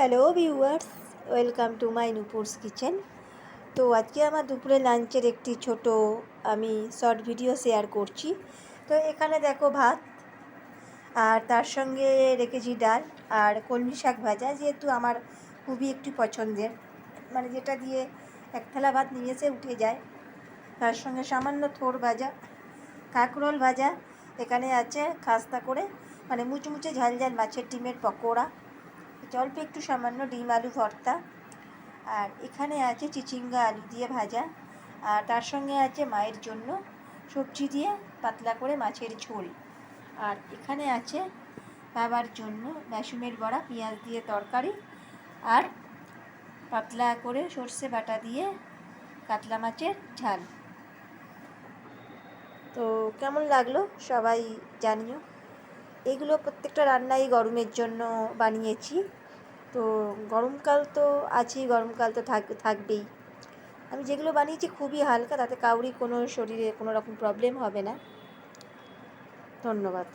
Hello viewers, welcome to my Nupur's kitchen. তো আজকে আমার দুপুরে লাঞ্চের একটি ছোট আমি শর্ট ভিডিও শেয়ার করছি। তো এখানে দেখো ভাত, আর তার সঙ্গে রেখেছি ডাল আর কলমি শাক ভাজা, যেহেতু আমার খুবই একটু পছন্দের, মানে যেটা দিয়ে এক থালা ভাত নিমেষে উঠে যায়। তার সঙ্গে সামান্য থোড় ভাজা, কাঁকরোল ভাজা, এখানে আছে খাস্তা করে, মানে মুচমুচে ঝাল ঝাল মাছের ডিমের পকোড়া, অল্প একটু সামান্য ডিম আলু ভর্তা, আর এখানে আছে চিচিঙ্গা আলু দিয়ে ভাজা, আর তার সঙ্গে আছে মায়ের জন্য সবজি দিয়ে পাতলা করে মাছের ঝোল, আর এখানে আছে বাবার জন্য বেসনের বড়া পেঁয়াজ দিয়ে তরকারি, আর পাতলা করে সর্ষে বাটা দিয়ে কাতলা মাছের ঝাল। তো কেমন লাগলো সবাই জানিও। এগুলো প্রত্যেকটা রান্নাই গরমের জন্য বানিয়েছি। তো গরমকাল তো আছেই, গরমকাল তো থাকবেই। আমি যেগুলো বানিয়েছি খুবই হালকা, তাতে কাউরি কোনো শরীরে কোনো রকম প্রবলেম হবে না। ধন্যবাদ।